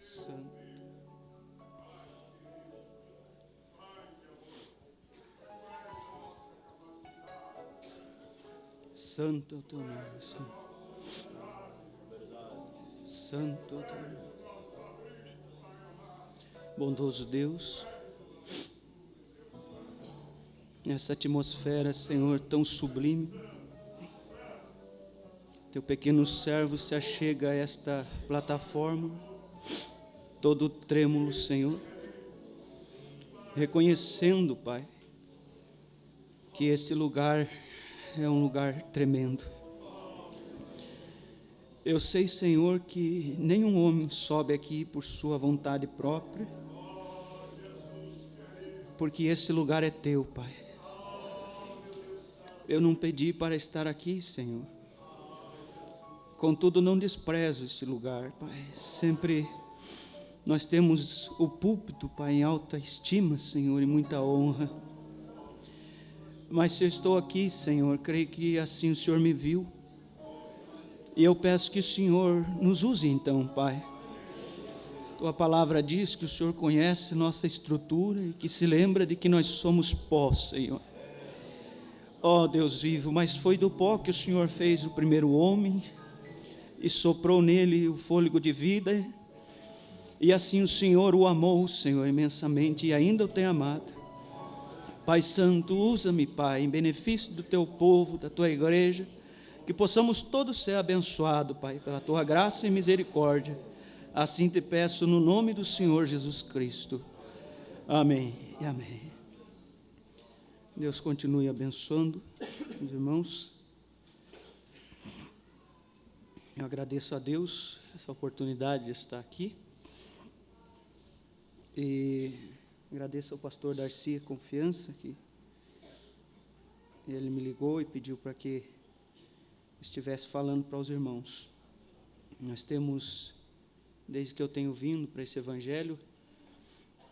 Santo. Santo é o teu nome, Senhor. Santo é o teu nome. Bondoso Deus, nessa atmosfera, Senhor, tão sublime, teu pequeno servo se achega a esta plataforma, todo trêmulo, Senhor, reconhecendo, Pai, que este lugar é um lugar tremendo. Eu sei, Senhor, que nenhum homem sobe aqui por sua vontade própria, porque este lugar é teu, Pai. Eu não pedi para estar aqui, Senhor. Contudo, não desprezo este lugar, Pai. Sempre nós temos o púlpito, Pai, em alta estima, Senhor, e muita honra. Mas se eu estou aqui, Senhor, creio que assim o Senhor me viu. E eu peço que o Senhor nos use então, Pai. Tua palavra diz que o Senhor conhece nossa estrutura e que se lembra de que nós somos pó, Senhor. Ó Deus vivo, mas foi do pó que o Senhor fez o primeiro homem e soprou nele o fôlego de vida. E assim o Senhor o amou, Senhor, imensamente e ainda o tem amado. Pai Santo, usa-me, Pai, em benefício do Teu povo, da Tua igreja, que possamos todos ser abençoados, Pai, pela Tua graça e misericórdia. Assim te peço no nome do Senhor Jesus Cristo. Amém e amém. Deus continue abençoando os irmãos. Eu agradeço a Deus essa oportunidade de estar aqui. E agradeço ao pastor Darcy a confiança que ele me ligou e pediu para que estivesse falando para os irmãos. Nós temos, desde que eu tenho vindo para esse evangelho,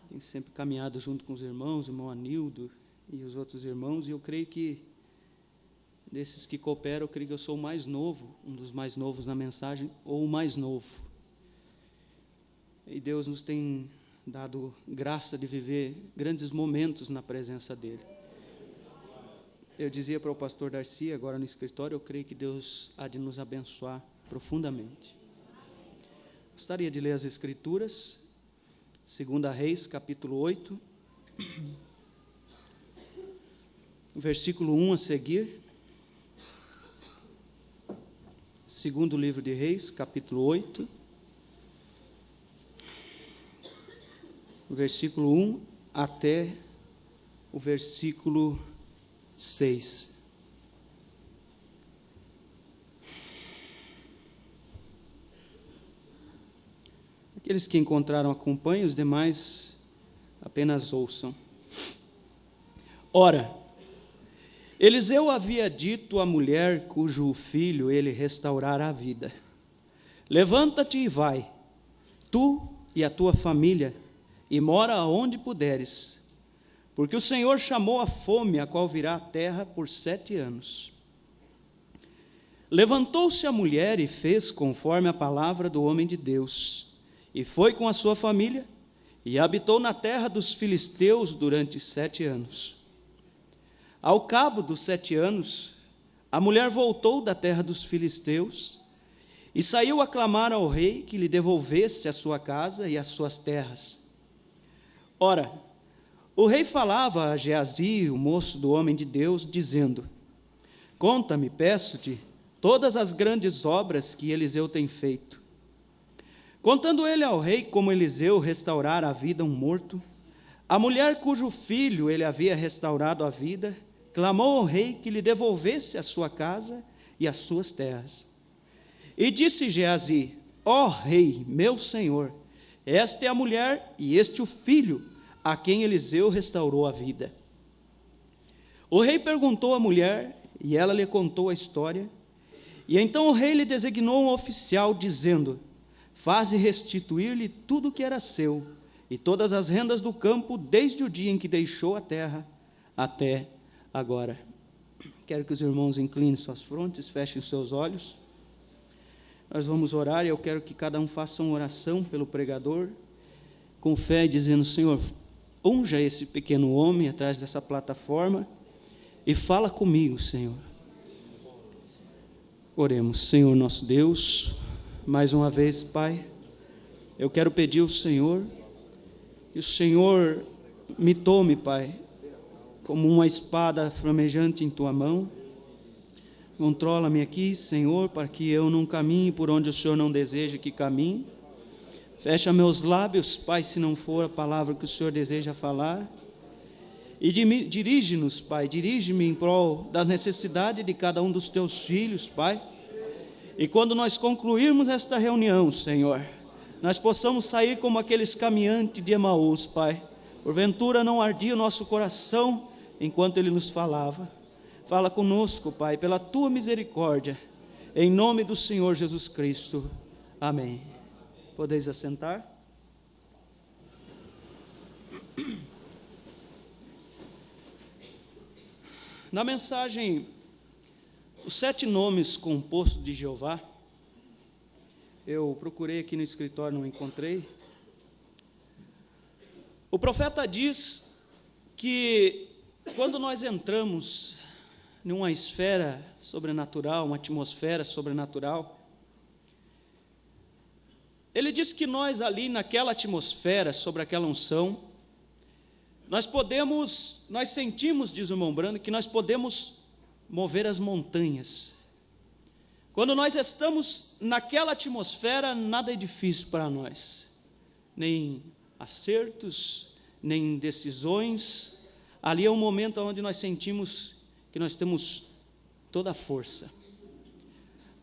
tenho sempre caminhado junto com os irmãos, o irmão Anildo e os outros irmãos, e eu creio que desses que cooperam, eu creio que eu sou o mais novo, um dos mais novos na mensagem, ou o mais novo. E Deus nos tem dado graça de viver grandes momentos na presença dEle. Eu dizia para o pastor Darcy, agora no escritório, eu creio que Deus há de nos abençoar profundamente. Gostaria de ler as Escrituras, 2 Reis, capítulo 8, versículo 1 a seguir. Segundo livro de Reis, capítulo 8, versículo 1 até o versículo 6. Aqueles que encontraram acompanhem, os demais apenas ouçam. Ora, Eliseu havia dito à mulher cujo filho ele restaurara a vida: levanta-te e vai, tu e a tua família, e mora aonde puderes, porque o Senhor chamou a fome, a qual virá à terra por 7 anos. Levantou-se a mulher e fez conforme a palavra do homem de Deus, e foi com a sua família, e habitou na terra dos filisteus durante 7 anos. Ao cabo dos 7 anos, a mulher voltou da terra dos filisteus, e saiu a clamar ao rei que lhe devolvesse a sua casa e as suas terras. Ora, o rei falava a Geazi, o moço do homem de Deus, dizendo: conta-me, peço-te, todas as grandes obras que Eliseu tem feito. Contando ele ao rei como Eliseu restaurara a vida a um morto, a mulher cujo filho ele havia restaurado a vida, clamou ao rei que lhe devolvesse a sua casa e as suas terras. E disse Geazi: ó rei, meu senhor, esta é a mulher e este o filho a quem Eliseu restaurou a vida. O rei perguntou à mulher, e ela lhe contou a história. E então o rei lhe designou um oficial, dizendo: faze restituir-lhe tudo o que era seu, e todas as rendas do campo, desde o dia em que deixou a terra até agora. Quero que os irmãos inclinem suas frontes, fechem seus olhos. nós vamos orar e eu quero que cada um faça uma oração pelo pregador, com fé, dizendo: Senhor, unja esse pequeno homem atrás dessa plataforma e fala comigo, Senhor. Oremos. Senhor nosso Deus, mais uma vez, Pai, eu quero pedir ao Senhor que o Senhor me tome, Pai, como uma espada flamejante em Tua mão. Controla-me aqui, Senhor, para que eu não caminhe por onde o Senhor não deseja que caminhe. Fecha meus lábios, Pai, se não for a palavra que o Senhor deseja falar. E dirige-nos, Pai, dirige-me em prol das necessidades de cada um dos Teus filhos, Pai. E quando nós concluirmos esta reunião, Senhor, nós possamos sair como aqueles caminhantes de Emaús, Pai. Porventura não ardia o nosso coração enquanto Ele nos falava. Fala conosco, Pai, pela Tua misericórdia, em nome do Senhor Jesus Cristo. Amém. Podeis assentar? Na mensagem, os 7 nomes compostos de Jeová, eu procurei aqui no escritório, não encontrei. O profeta diz que quando nós entramos numa esfera sobrenatural, uma atmosfera sobrenatural, ele diz que nós ali naquela atmosfera, sobre aquela unção, nós sentimos, diz o irmão Brando, que nós podemos mover as montanhas. Quando nós estamos naquela atmosfera, nada é difícil para nós, nem acertos, nem decisões. Ali é um momento onde nós sentimos que nós temos toda a força.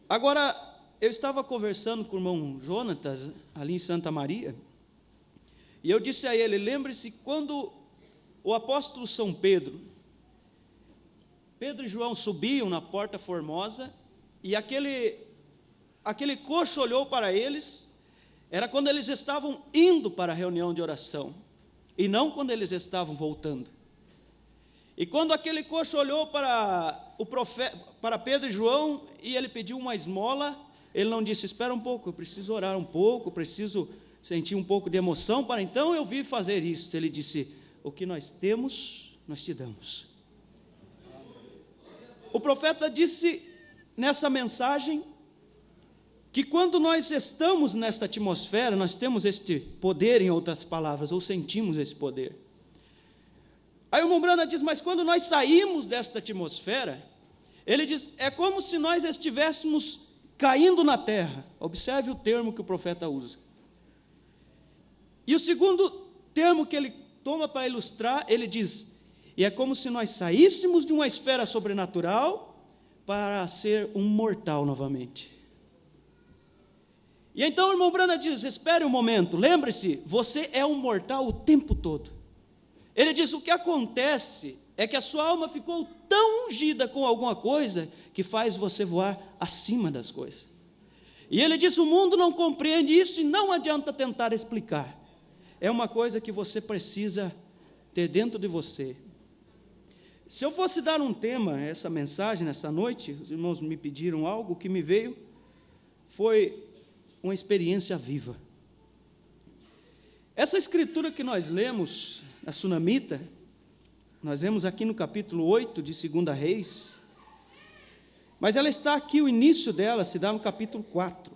Agora, eu estava conversando com o irmão Jonatas, ali em Santa Maria, e eu disse a ele: lembre-se quando o apóstolo São Pedro e João subiam na Porta Formosa, e aquele coxo olhou para eles, era quando eles estavam indo para a reunião de oração, e não quando eles estavam voltando. E quando aquele coxo olhou para Pedro e João, e ele pediu uma esmola, ele não disse: espera um pouco, eu preciso orar um pouco, preciso sentir um pouco de emoção para então eu vir fazer isso. Ele disse: o que nós temos, nós te damos. O profeta disse nessa mensagem que quando nós estamos nesta atmosfera, nós temos este poder, em outras palavras, ou sentimos esse poder. Aí o irmão Branda diz: mas quando nós saímos desta atmosfera, ele diz, é como se nós estivéssemos caindo na terra. Observe o termo que o profeta usa. E o segundo termo que ele toma para ilustrar, ele diz, e é como se nós saíssemos de uma esfera sobrenatural para ser um mortal novamente. E então o irmão Branda diz: espere um momento, lembre-se, você é um mortal o tempo todo. Ele diz: o que acontece é que a sua alma ficou tão ungida com alguma coisa que faz você voar acima das coisas. E ele diz: o mundo não compreende isso e não adianta tentar explicar. É uma coisa que você precisa ter dentro de você. Se eu fosse dar um tema a essa mensagem nessa noite, os irmãos me pediram algo, que me veio foi uma experiência viva. Essa escritura que nós lemos, a Sunamita, nós vemos aqui no capítulo 8 de 2 Reis, mas ela está aqui, o início dela se dá no capítulo 4.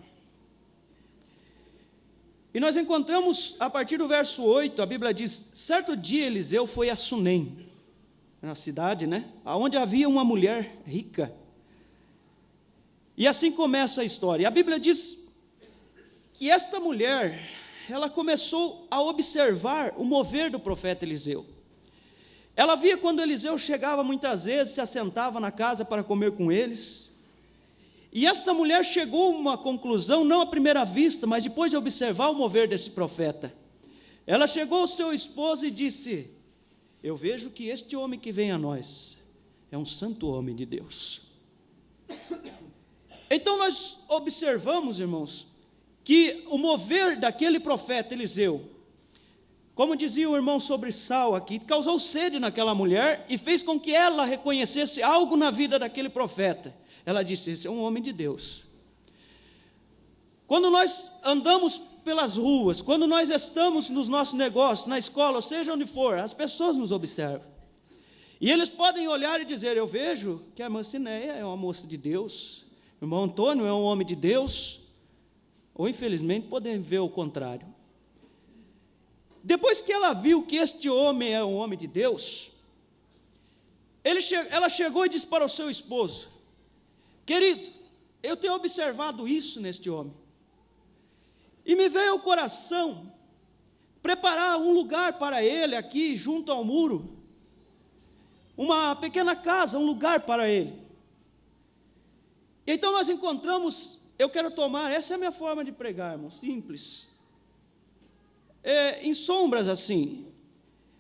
E nós encontramos, a partir do verso 8, a Bíblia diz: certo dia Eliseu foi a Sunem, na cidade, onde havia uma mulher rica. E assim começa a história. A Bíblia diz que esta mulher, ela começou a observar o mover do profeta Eliseu. Ela via quando Eliseu chegava muitas vezes, se assentava na casa para comer com eles. E esta mulher chegou a uma conclusão, não à primeira vista, mas depois de observar o mover desse profeta. Ela chegou ao seu esposo e disse: eu vejo que este homem que vem a nós é um santo homem de Deus. Então nós observamos, irmãos, que o mover daquele profeta Eliseu, como dizia o irmão sobre Sal aqui, causou sede naquela mulher e fez com que ela reconhecesse algo na vida daquele profeta. Ela disse: esse é um homem de Deus. Quando nós andamos pelas ruas, quando nós estamos nos nossos negócios, na escola, ou seja onde for, as pessoas nos observam. E eles podem olhar e dizer: eu vejo que a irmã Cineia é uma moça de Deus, o irmão Antônio é um homem de Deus, ou infelizmente podem ver o contrário. Depois que ela viu que este homem é um homem de Deus, ela chegou e disse para o seu esposo: querido, eu tenho observado isso neste homem, e me veio ao coração preparar um lugar para ele aqui junto ao muro, uma pequena casa, um lugar para ele. Então nós encontramos, eu quero tomar, essa é a minha forma de pregar, irmão, simples, em sombras assim.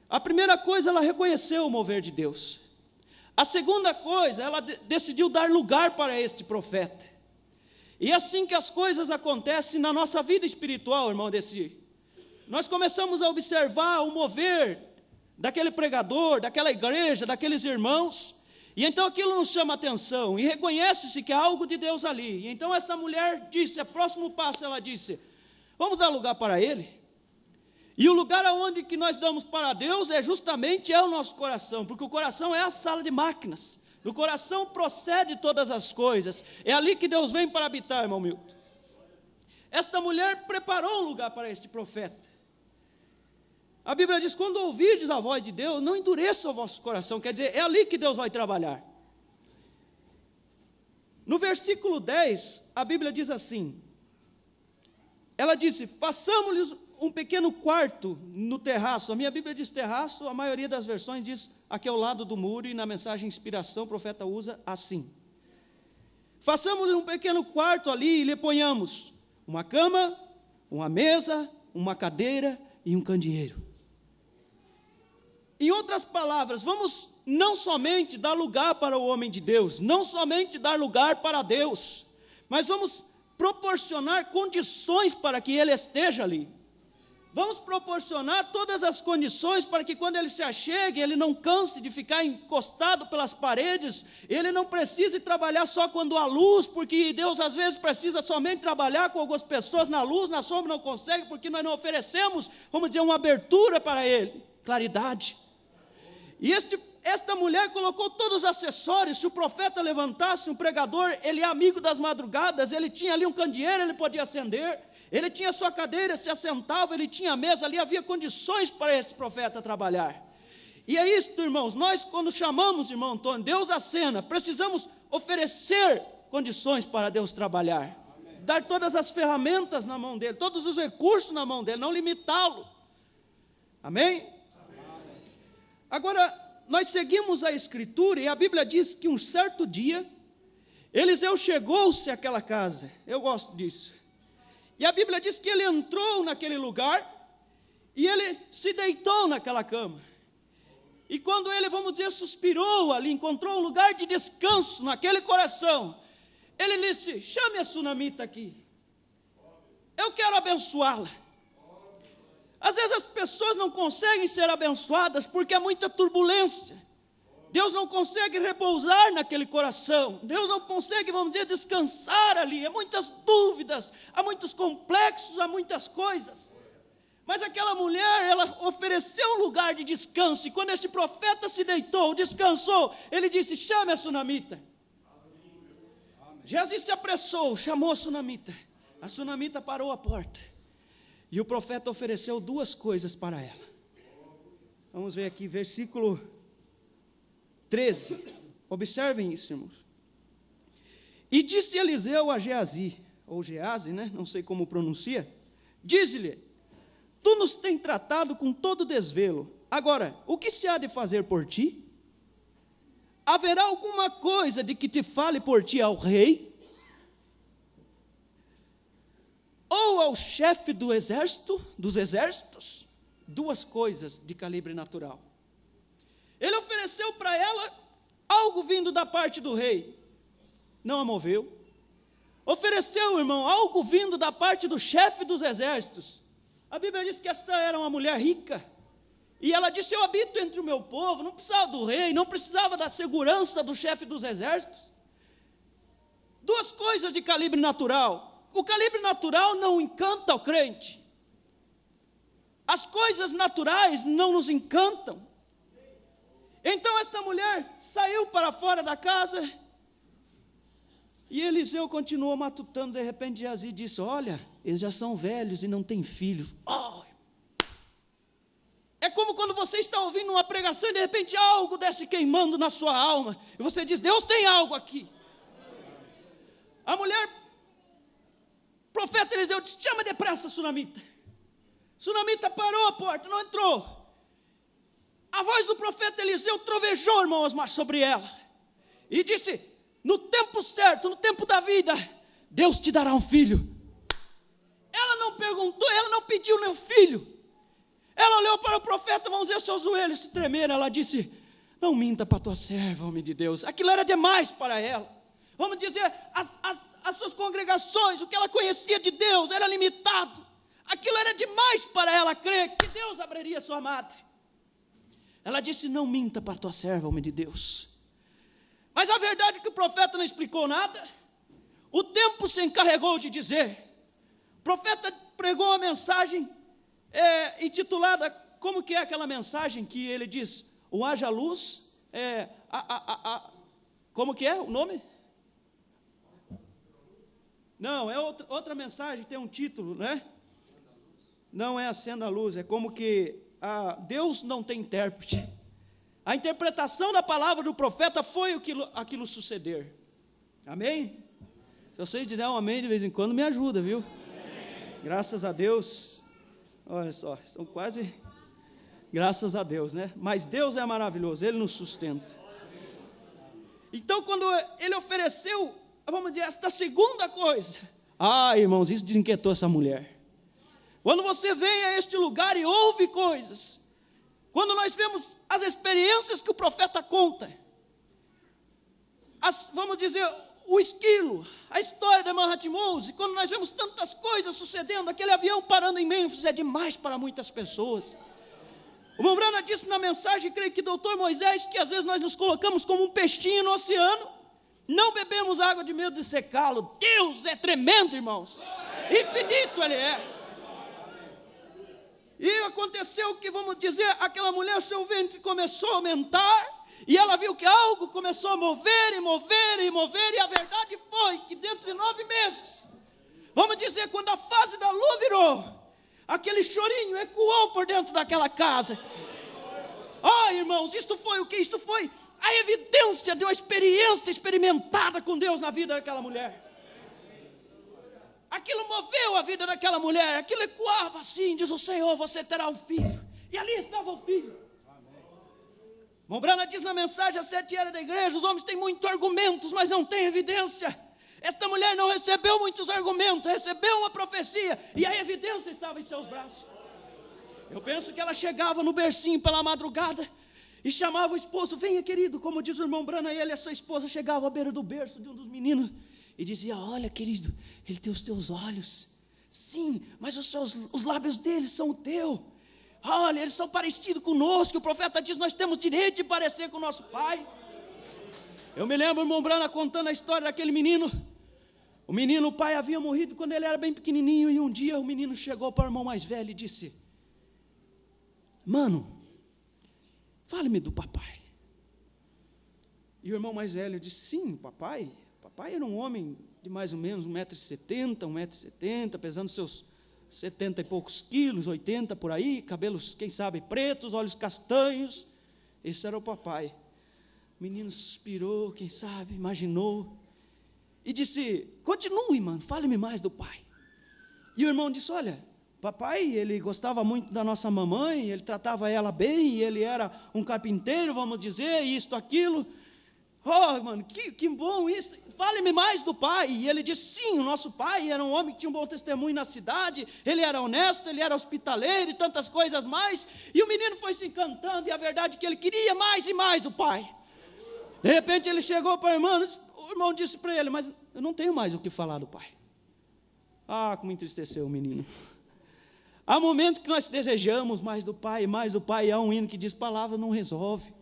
A primeira coisa, ela reconheceu o mover de Deus. A segunda coisa, ela decidiu dar lugar para este profeta. E é assim que as coisas acontecem na nossa vida espiritual, irmão Desi. Nós começamos a observar o mover daquele pregador, daquela igreja, daqueles irmãos, e então aquilo nos chama a atenção, e reconhece-se que há algo de Deus ali. E então esta mulher disse, o próximo passo ela disse: vamos dar lugar para ele. E o lugar aonde que nós damos para Deus justamente o nosso coração, porque o coração é a sala de máquinas. Do coração procede todas as coisas. É ali que Deus vem para habitar, irmão Milton. Esta mulher preparou um lugar para este profeta. A Bíblia diz: quando ouvirdes a voz de Deus, não endureça o vosso coração. Quer dizer, é ali que Deus vai trabalhar. No versículo 10, a Bíblia diz assim: ela disse: façamos-lhes um pequeno quarto no terraço. A minha Bíblia diz terraço, a maioria das versões diz aqui ao lado do muro, e na mensagem Inspiração o profeta usa assim: façamos-lhe um pequeno quarto ali e lhe ponhamos uma cama, uma mesa, uma cadeira e um candeeiro. Em outras palavras, vamos não somente dar lugar para o homem de Deus, não somente dar lugar para Deus, mas vamos proporcionar condições para que ele esteja ali. Vamos proporcionar todas as condições para que quando ele se achegue, ele não canse de ficar encostado pelas paredes, ele não precise trabalhar só quando há luz, porque Deus às vezes precisa somente trabalhar com algumas pessoas na luz, na sombra não consegue, porque nós não oferecemos, vamos dizer, uma abertura para ele, claridade. E esta mulher colocou todos os acessórios. Se o profeta levantasse, um pregador, ele é amigo das madrugadas, ele tinha ali um candeeiro, ele podia acender, ele tinha sua cadeira, se assentava, ele tinha a mesa ali, havia condições para este profeta trabalhar. E é isto, irmãos, nós quando chamamos, irmão Antônio, Deus à cena, precisamos oferecer condições para Deus trabalhar. Amém. Dar todas as ferramentas na mão dele, todos os recursos na mão dele, não limitá-lo. Amém? Amém. Agora, nós seguimos a Escritura e a Bíblia diz que um certo dia, Eliseu chegou-se àquela casa. Eu gosto disso. E a Bíblia diz que ele entrou naquele lugar e ele se deitou naquela cama. E quando ele, vamos dizer, suspirou ali, encontrou um lugar de descanso naquele coração, ele disse: chame a sunamita aqui, eu quero abençoá-la. Às vezes as pessoas não conseguem ser abençoadas porque há muita turbulência. Deus não consegue repousar naquele coração. Deus não consegue, vamos dizer, descansar ali. Há muitas dúvidas, há muitos complexos, há muitas coisas. Mas aquela mulher, ela ofereceu um lugar de descanso. E quando este profeta se deitou, descansou, ele disse: chame a sunamita. Geazi se apressou, chamou a sunamita. A sunamita parou a porta. E o profeta ofereceu duas coisas para ela. Vamos ver aqui, versículo 13. Observem isso, irmãos. E disse Eliseu a Geazi, ou Geazi, né? Não sei como pronuncia. Diz-lhe: tu nos tens tratado com todo desvelo. Agora, o que se há de fazer por ti? Haverá alguma coisa de que te fale por ti ao rei? Ou ao chefe do exército, dos exércitos? Duas coisas de calibre natural. Ele ofereceu para ela algo vindo da parte do rei, não a moveu. Ofereceu, irmão, algo vindo da parte do chefe dos exércitos. A Bíblia diz que esta era uma mulher rica, e ela disse: eu habito entre o meu povo, não precisava do rei, não precisava da segurança do chefe dos exércitos. Duas coisas de calibre natural. o calibre natural não encanta o crente. As coisas naturais não nos encantam. Então esta mulher saiu para fora da casa, e Eliseu continuou matutando. De repente Geazi disse: olha, eles já são velhos e não têm filhos. Oh! É como quando você está ouvindo uma pregação e de repente algo desce queimando na sua alma, e você diz: Deus tem algo aqui. A mulher, profeta Eliseu disse: chama depressa a sunamita. Sunamita parou a porta, não entrou. A voz do profeta Eliseu trovejou, irmão Osmar, sobre ela, e disse: no tempo certo, no tempo da vida, Deus te dará um filho. Ela não perguntou, ela não pediu nem filho. Ela olhou para o profeta, vamos ver os seus joelhos se tremeram. Ela disse: não minta para a tua serva, homem de Deus. Aquilo era demais para ela. Vamos dizer, as suas congregações, o que ela conhecia de Deus era limitado. Aquilo era demais para ela crer que Deus abriria sua madre. Ela disse: não minta para a tua serva, homem de Deus. Mas a verdade é que o profeta não explicou nada. O tempo se encarregou de dizer. O profeta pregou uma mensagem intitulada, como que é aquela mensagem que ele diz: o haja luz, como que é o nome? Não, é outra mensagem, tem um título, né? Não é acenda a luz, é como que Deus não tem intérprete. A interpretação da palavra do profeta foi aquilo suceder. Amém? Se vocês dizerem um amém de vez em quando, me ajuda, viu? Amém. Graças a Deus. Olha só, são quase, graças a Deus, né? Mas Deus é maravilhoso, Ele nos sustenta. Então, quando ele ofereceu, vamos dizer, esta segunda coisa, irmãos, isso desinquietou essa mulher. Quando você vem a este lugar e ouve coisas, quando nós vemos as experiências que o profeta conta, vamos dizer, o esquilo, a história de Mahatmose, quando nós vemos tantas coisas sucedendo, aquele avião parando em Mênfis é demais para muitas pessoas. O Mombrana disse na mensagem, creio que doutor Moisés, que às vezes nós nos colocamos como um peixinho no oceano, não bebemos água de medo de secá-lo. Deus é tremendo, irmãos, infinito Ele é. E aconteceu que, vamos dizer, aquela mulher, seu ventre começou a aumentar, e ela viu que algo começou a mover, e a verdade foi que dentro de 9 meses, vamos dizer, quando a fase da lua virou, aquele chorinho ecoou por dentro daquela casa. Irmãos, isto foi o que? Isto foi a evidência de uma experiência experimentada com Deus na vida daquela mulher. Aquilo moveu a vida daquela mulher, aquilo ecoava assim, diz o Senhor, você terá um filho. E ali estava o filho. Mombrana diz na mensagem, a 7 áreas da igreja, os homens têm muitos argumentos, mas não têm evidência. Esta mulher não recebeu muitos argumentos, recebeu uma profecia, e a evidência estava em seus braços. Eu penso que ela chegava no bercinho pela madrugada, e chamava o esposo: venha querido, como diz o irmão Brana, ele e a sua esposa chegavam à beira do berço de um dos meninos, e dizia: olha querido, ele tem os teus olhos. Sim, mas os lábios dele são o teu. Olha, eles são parecidos conosco. O profeta diz: nós temos direito de parecer com o nosso pai. Eu me lembro o irmão Brana contando a história daquele menino. O pai havia morrido quando ele era bem pequenininho, e um dia o menino chegou para o irmão mais velho e disse: mano, fale-me do papai. E o irmão mais velho disse: sim, papai era um homem de mais ou menos 1,70 m, pesando seus 70 e poucos quilos, 80 por aí, cabelos, quem sabe, pretos, olhos castanhos. Esse era o papai. O menino suspirou, quem sabe, imaginou, e disse: continue, mano, fale-me mais do pai. E o irmão disse: olha, papai, ele gostava muito da nossa mamãe, ele tratava ela bem, ele era um carpinteiro, vamos dizer, isto, aquilo. Mano, que bom isso, fale-me mais do pai. E ele disse: sim, o nosso pai era um homem que tinha um bom testemunho na cidade, ele era honesto, ele era hospitaleiro e tantas coisas mais. E o menino foi se encantando, e a verdade é que ele queria mais e mais do pai. De repente ele chegou para o irmão disse para ele: mas eu não tenho mais o que falar do pai. Como entristeceu o menino. Há momentos que nós desejamos mais do pai, e há um hino que diz: palavra não resolve.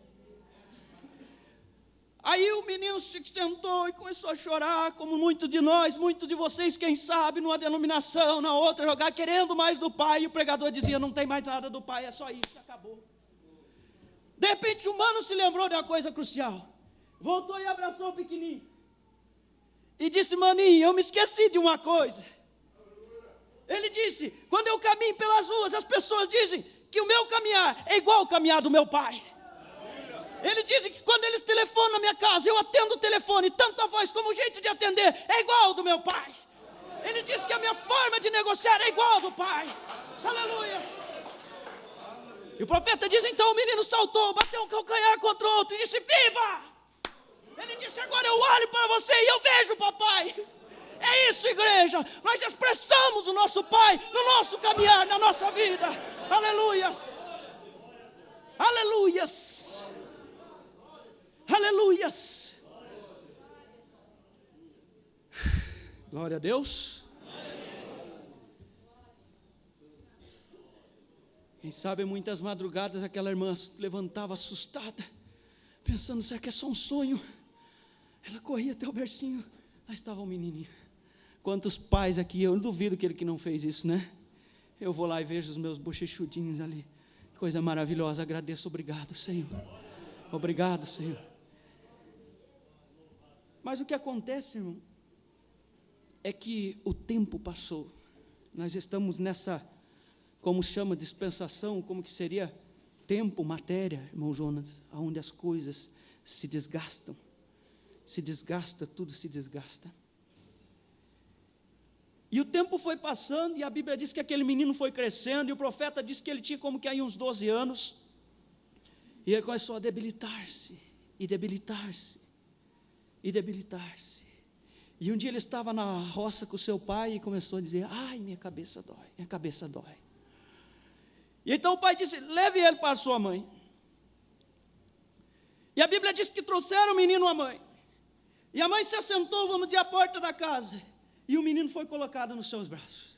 Aí o menino se sentou e começou a chorar, como muitos de nós, muitos de vocês, quem sabe, numa denominação, na outra, jogar, querendo mais do pai, e o pregador dizia, não tem mais nada do pai, é só isso, acabou. De repente o mano se lembrou de uma coisa crucial, voltou e abraçou o pequenininho, e disse, maninho, eu me esqueci de uma coisa. Ele disse, quando eu caminho pelas ruas, as pessoas dizem que o meu caminhar é igual ao caminhar do meu pai. Ele diz que quando eles telefonam na minha casa, eu atendo o telefone, tanto a voz como o jeito de atender é igual ao do meu pai. Ele diz que a minha forma de negociar é igual ao do pai. Aleluia. E o profeta diz, então o menino saltou, bateu um calcanhar contra o outro e disse, viva! Ele disse, agora eu olho para você e eu vejo o papai. É isso, igreja, nós expressamos o nosso pai no nosso caminhar, na nossa vida. Aleluias. Aleluias. Aleluias. Glória a Deus. Quem sabe muitas madrugadas aquela irmã levantava assustada, pensando, será que é só um sonho? Ela corria até o bercinho, lá estava um menininho. Quantos pais aqui, eu duvido que ele que não fez isso, né? Eu vou lá e vejo os meus bochechudinhos ali, coisa maravilhosa, agradeço, obrigado, Senhor. Obrigado, Senhor. Mas o que acontece, irmão, é que o tempo passou. Nós estamos nessa, como chama, dispensação, como que seria tempo, matéria, irmão Jonas, onde as coisas se desgastam. Se desgasta, tudo se desgasta. E o tempo foi passando, e a Bíblia diz que aquele menino foi crescendo, e o profeta disse que ele tinha como que aí uns 12 anos, e ele começou a debilitar-se, e debilitar-se, e debilitar-se. E um dia ele estava na roça com seu pai e começou a dizer, ai, minha cabeça dói, minha cabeça dói. E então o pai disse, leve ele para sua mãe. E a Bíblia diz que trouxeram o menino à mãe. E a mãe se assentou, vamos dizer, à porta da casa. E o menino foi colocado nos seus braços.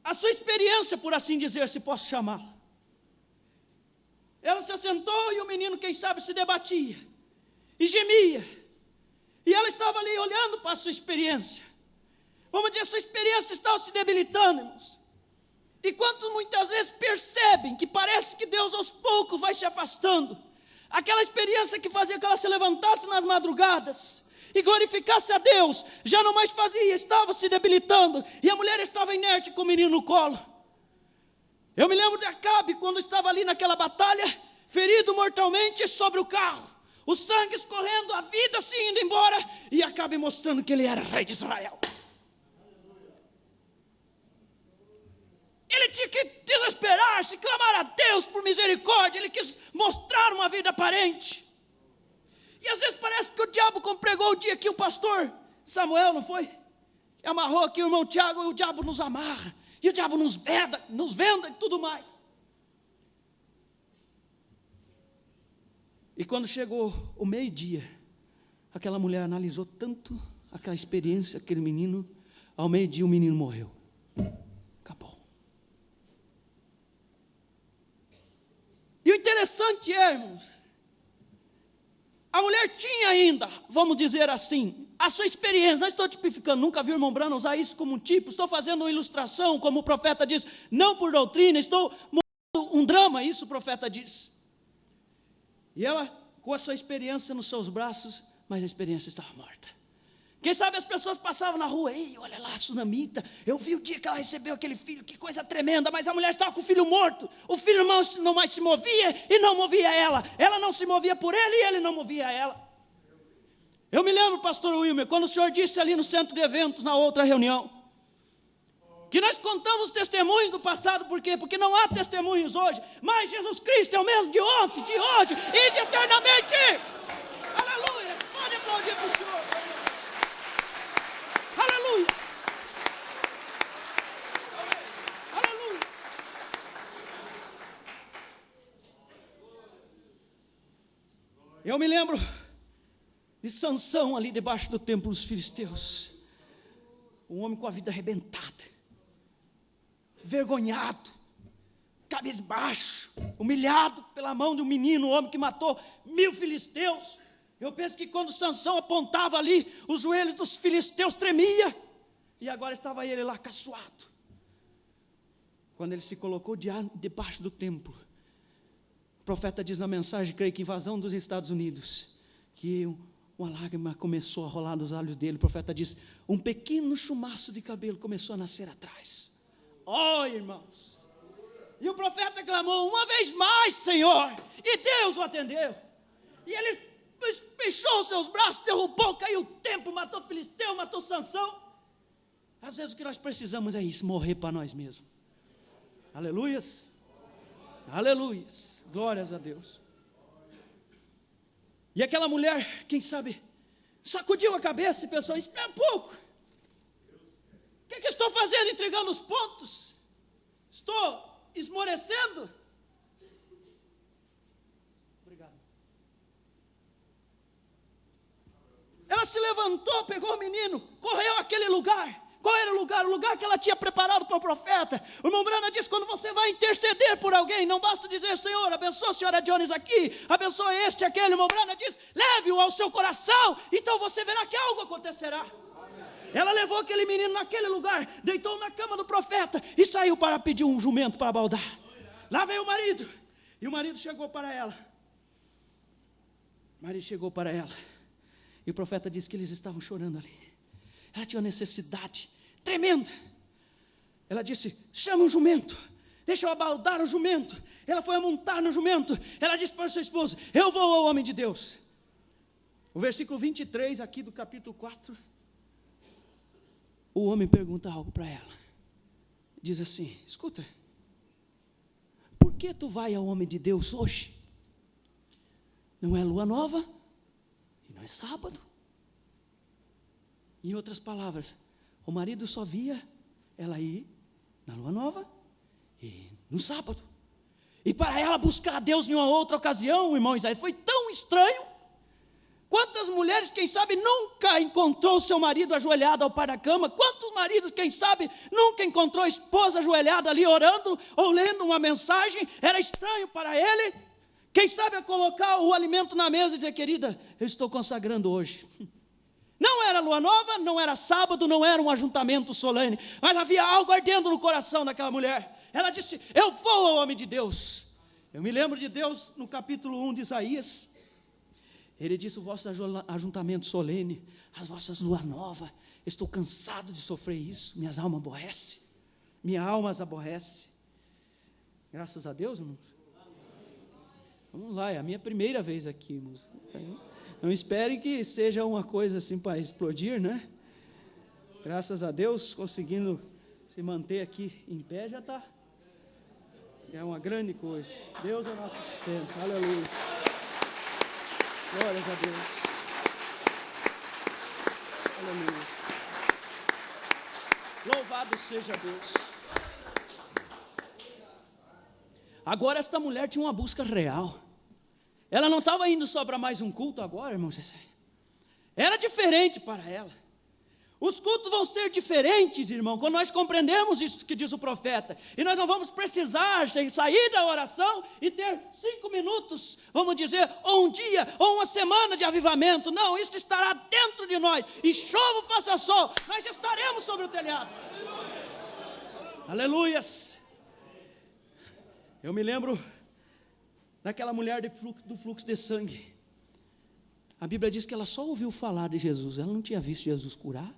A sua experiência, por assim dizer, se posso chamá-la. Ela se assentou e o menino, quem sabe, se debatia. E gemia. E ela estava ali olhando para a sua experiência. Vamos dizer, a sua experiência estava se debilitando, irmãos. E quantos muitas vezes percebem que parece que Deus aos poucos vai se afastando. Aquela experiência que fazia que ela se levantasse nas madrugadas e glorificasse a Deus, já não mais fazia, estava se debilitando. E a mulher estava inerte com o menino no colo. Eu me lembro de Acabe, quando estava ali naquela batalha, ferido mortalmente sobre o carro. O sangue escorrendo, a vida se indo embora, e Acabe mostrando que ele era rei de Israel. Ele tinha que desesperar-se, clamar a Deus por misericórdia. Ele quis mostrar uma vida aparente. E às vezes parece que o diabo, como pregou o dia que o pastor Samuel, não foi? Amarrou aqui o irmão Tiago, e o diabo nos amarra. E o diabo nos venda e tudo mais. E quando chegou o meio-dia, aquela mulher analisou tanto aquela experiência, aquele menino. Ao meio-dia o menino morreu. Acabou. E o interessante é, irmãos, a mulher tinha ainda, vamos dizer assim, a sua experiência. Não estou tipificando, nunca vi o irmão Branham usar isso como um tipo. Estou fazendo uma ilustração, como o profeta diz, não por doutrina, estou mostrando um drama, isso o profeta diz. E ela, com a sua experiência nos seus braços, mas a experiência estava morta. Quem sabe as pessoas passavam na rua, ei, olha lá a sunamita, eu vi o dia que ela recebeu aquele filho, que coisa tremenda, mas a mulher estava com o filho morto, o filho não mais se movia e não movia ela não se movia por ele e ele não movia ela. Eu me lembro, pastor Wilmer, quando o senhor disse ali no centro de eventos, na outra reunião, que nós contamos testemunhos do passado, por quê? Porque não há testemunhos hoje, mas Jesus Cristo é o mesmo de ontem, de hoje e de eternamente. Aleluia, pode aplaudir para o Senhor. Aleluia. Aleluia. Eu me lembro de Sansão ali debaixo do templo dos filisteus, um homem com a vida arrebentada, vergonhado, cabisbaixo, humilhado pela mão de um menino, um homem que matou 1000 filisteus. Eu penso que quando Sansão apontava ali, os joelhos dos filisteus tremia. E agora estava ele lá caçoado. Quando ele se colocou debaixo do templo, o profeta diz na mensagem, creio que invasão dos Estados Unidos, que uma lágrima começou a rolar nos olhos dele. O profeta diz, um pequeno chumaço de cabelo começou a nascer atrás. Oh, irmãos! E o profeta clamou, uma vez mais, Senhor, e Deus o atendeu. E ele fechou os seus braços, derrubou, caiu o templo, matou Filisteu, matou Sansão. Às vezes o que nós precisamos é isso, morrer para nós mesmos. Aleluias, aleluias, glórias a Deus. E aquela mulher, quem sabe, sacudiu a cabeça e pensou, espera um pouco. O que estou fazendo entregando os pontos? Estou esmorecendo? Obrigado. Ela se levantou, pegou o menino, correu àquele lugar. Qual era o lugar? O lugar que ela tinha preparado para o profeta. O irmão Branham diz, quando você vai interceder por alguém, não basta dizer, Senhor, abençoa a senhora Jones aqui, abençoa este, aquele. O irmão Branham diz, leve-o ao seu coração, então você verá que algo acontecerá. Ela levou aquele menino naquele lugar, deitou na cama do profeta e saiu para pedir um jumento para baldar. Lá veio o marido, e o marido chegou para ela. O marido chegou para ela, e o profeta disse que eles estavam chorando ali. Ela tinha uma necessidade tremenda. Ela disse, chama um jumento, deixa eu abaldar o jumento. Ela foi a montar no jumento. Ela disse para o seu esposo, eu vou ao homem de Deus. O versículo 23 aqui do capítulo 4, o homem pergunta algo para ela. Diz assim, escuta, por que tu vai ao homem de Deus hoje? Não é lua nova e não é sábado. Em outras palavras, o marido só via ela ir na lua nova e no sábado. E para ela buscar a Deus em uma outra ocasião, irmão Isaías, foi tão estranho. Quantas mulheres, quem sabe, nunca encontrou seu marido ajoelhado ao pé da cama? Quantos maridos, quem sabe, nunca encontrou a esposa ajoelhada ali orando ou lendo uma mensagem? Era estranho para ele. Quem sabe a colocar o alimento na mesa e dizer, querida, eu estou consagrando hoje. Não era lua nova, não era sábado, não era um ajuntamento solene, mas havia algo ardendo no coração daquela mulher. Ela disse, eu vou ao homem de Deus. Eu me lembro de Deus no capítulo 1 de Isaías. Ele disse, o vosso ajuntamento solene, as vossas lua nova, estou cansado de sofrer isso, minha alma aborrece, minha alma as aborrece. Graças a Deus, irmãos. Vamos lá, é a minha primeira vez aqui, irmãos. Não esperem que seja uma coisa assim para explodir, né? Graças a Deus, conseguindo se manter aqui em pé já está. É uma grande coisa. Deus é o nosso sustento. Aleluia. Glórias a Deus. Aleluia. Louvado seja Deus. Agora esta mulher tinha uma busca real. Ela não estava indo só para mais um culto agora, irmãos. Era diferente para ela. Os cultos vão ser diferentes, irmão, quando nós compreendemos isso que diz o profeta. E nós não vamos precisar sair da oração e ter 5 minutos, vamos dizer, ou um dia, ou uma semana de avivamento. Não, isso estará dentro de nós. E chova, faça sol, nós estaremos sobre o telhado. Aleluias. Eu me lembro daquela mulher do fluxo de sangue. A Bíblia diz que ela só ouviu falar de Jesus. Ela não tinha visto Jesus curar.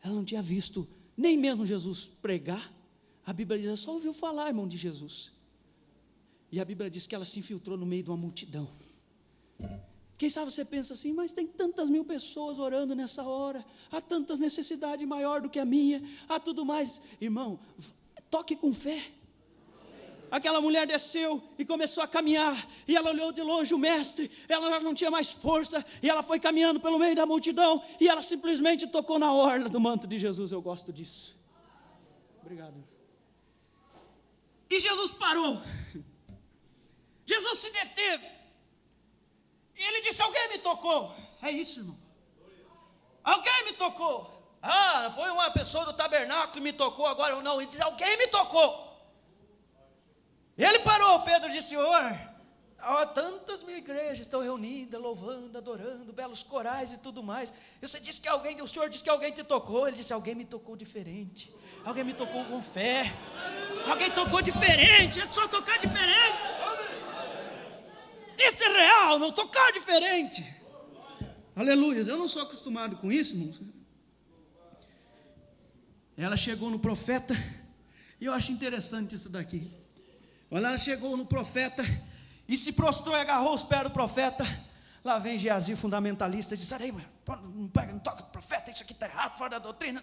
Ela não tinha visto nem mesmo Jesus pregar. A Bíblia diz que ela só ouviu falar, irmão, de Jesus. E a Bíblia diz que ela se infiltrou no meio de uma multidão. Quem sabe você pensa assim, mas tem tantas mil pessoas orando nessa hora. Há tantas necessidades maior do que a minha. Há tudo mais. Irmão, toque com fé. Aquela mulher desceu e começou a caminhar, e ela olhou de longe o mestre, ela já não tinha mais força, e ela foi caminhando pelo meio da multidão, e ela simplesmente tocou na orla do manto de Jesus. Eu gosto disso. Obrigado. E Jesus parou, Jesus se deteve, e ele disse, alguém me tocou. É isso, irmão, alguém me tocou. Ah, foi uma pessoa do tabernáculo que me tocou agora. Não, ele diz, alguém me tocou. Ele parou, Pedro disse: Senhor, tantas mil igrejas estão reunidas, louvando, adorando, belos corais e tudo mais. Você disse que alguém, o Senhor disse que alguém te tocou. Ele disse: alguém me tocou diferente, alguém me tocou com fé, alguém tocou diferente. É só tocar diferente. Isso é real, não tocar diferente. Aleluia. Eu não sou acostumado com isso, irmãos. Ela chegou no profeta, e eu acho interessante isso daqui. Quando ela chegou no profeta e se prostrou e agarrou os pés do profeta, lá vem Geazi, fundamentalista, e diz: sai daí, não pega, não toca o profeta, isso aqui está errado, fora da doutrina.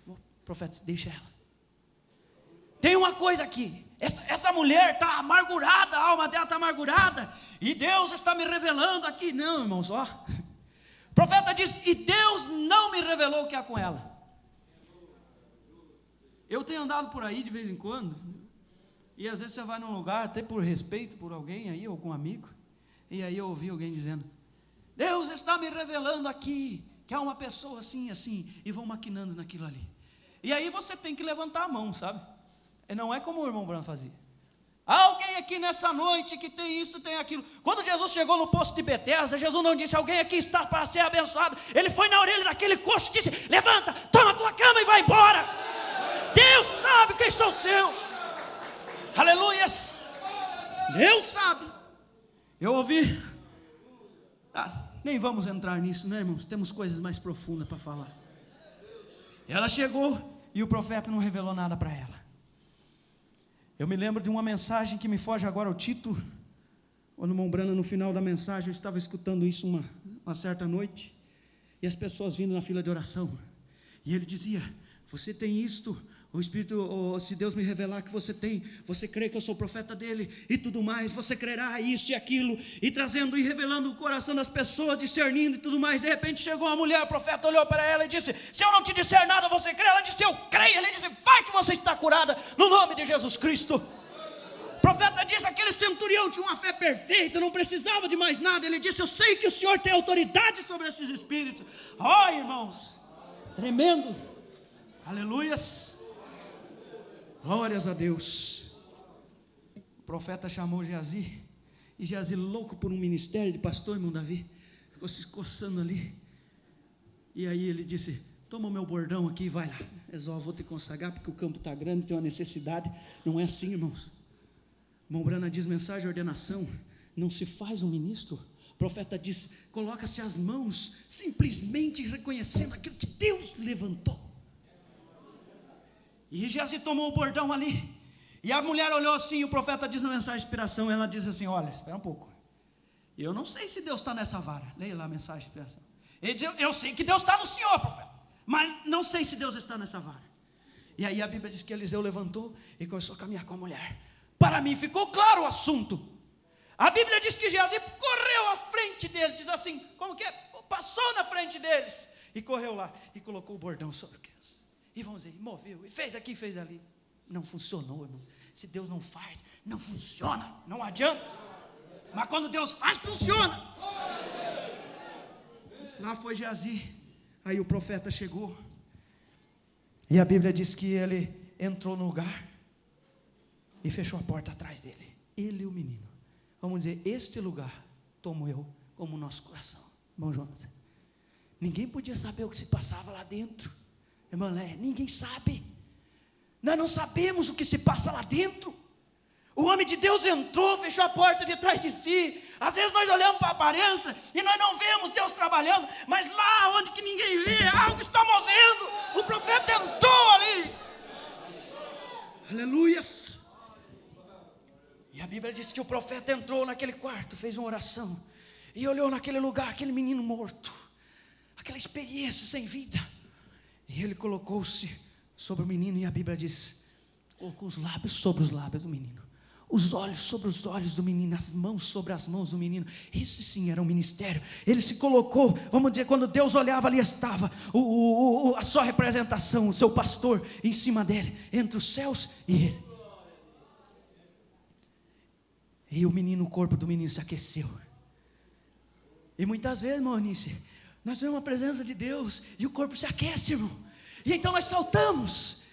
O profeta disse: deixa ela. Tem uma coisa aqui, essa mulher está amargurada, a alma dela está amargurada, e Deus está me revelando aqui. Não, irmãos, ó. O profeta diz: e Deus não me revelou o que há com ela. Eu tenho andado por aí de vez em quando, e às vezes você vai num lugar, até por respeito por alguém aí, algum amigo, e aí eu ouvi alguém dizendo: Deus está me revelando aqui que há uma pessoa assim, assim, e vão maquinando naquilo ali. E aí você tem que levantar a mão, sabe? Não é como o irmão Branco fazia. Há alguém aqui nessa noite que tem isso, tem aquilo. Quando Jesus chegou no poço de Betesda, Jesus não disse: alguém aqui está para ser abençoado. Ele foi na orelha daquele coxo e disse: levanta, toma a tua cama e vai embora. Deus sabe quem são os seus. Aleluias. Deus sabe. Eu ouvi. Nem vamos entrar nisso, né, irmãos? Temos coisas mais profundas para falar. Ela chegou e o profeta não revelou nada para ela. Eu me lembro de uma mensagem que me foge agora o título. Quando o irmão Brana, no final da mensagem, eu estava escutando isso uma certa noite, e as pessoas vindo na fila de oração, e ele dizia: você tem isto, o Espírito, se Deus me revelar que você tem, você crê que eu sou profeta dele e tudo mais, você crerá isso e aquilo, e trazendo e revelando o coração das pessoas, discernindo e tudo mais. De repente chegou uma mulher, o profeta olhou para ela e disse: se eu não te disser nada, você crê? Ela disse: eu creio. Ele disse: vai que você está curada no nome de Jesus Cristo. O profeta disse: aquele centurião tinha uma fé perfeita, não precisava de mais nada. Ele disse: eu sei que o Senhor tem autoridade sobre esses espíritos. Irmãos, tremendo. Aleluias. Glórias a Deus. O profeta chamou Geazi, e Geazi, louco por um ministério de pastor, irmão Davi, ficou se coçando ali. E aí ele disse: toma o meu bordão aqui e vai lá. Vou te consagrar porque o campo está grande, tem uma necessidade. Não é assim, irmãos. Irmão Brana diz: mensagem de ordenação não se faz um ministro. O profeta diz: coloca-se as mãos, simplesmente reconhecendo aquilo que Deus levantou. E Geazi tomou o bordão ali, e a mulher olhou assim, e o profeta diz na mensagem de inspiração, ela diz assim: olha, espera um pouco, eu não sei se Deus está nessa vara. Leia lá a mensagem de inspiração. Ele diz: eu sei que Deus está no Senhor, profeta, mas não sei se Deus está nessa vara. E aí a Bíblia diz que Eliseu levantou e começou a caminhar com a mulher. Para mim ficou claro o assunto. A Bíblia diz que Geazi correu à frente dele, diz assim, como que é? Passou na frente deles, e correu lá, e colocou o bordão sobre o criança. E vamos dizer, moveu, e fez aqui, fez ali. Não funcionou, irmão. Se Deus não faz, não funciona, não adianta. Mas quando Deus faz, funciona. Lá foi Geazi. Aí o profeta chegou, e a Bíblia diz que ele entrou no lugar e fechou a porta atrás dele, ele e o menino. Vamos dizer, este lugar tomo eu como nosso coração. Irmão Jonas, ninguém podia saber o que se passava lá dentro. Irmã Lé, ninguém sabe. Nós não sabemos o que se passa lá dentro. O homem de Deus entrou, fechou a porta de trás de si. Às vezes nós olhamos para a aparência e nós não vemos Deus trabalhando, mas lá onde que ninguém vê, algo está movendo. O profeta entrou ali. Aleluias. E a Bíblia diz que o profeta entrou naquele quarto, fez uma oração e olhou naquele lugar, aquele menino morto, aquela experiência sem vida. E ele colocou-se sobre o menino, e a Bíblia diz, colocou os lábios sobre os lábios do menino, os olhos sobre os olhos do menino, as mãos sobre as mãos do menino. Esse sim era um ministério. Ele se colocou, vamos dizer, quando Deus olhava, ali estava a sua representação, o seu pastor em cima dele, entre os céus e ele. E o menino, o corpo do menino se aqueceu. E muitas vezes, irmão Anícia, nós vemos a presença de Deus e o corpo se aquece, irmão. E então nós saltamos,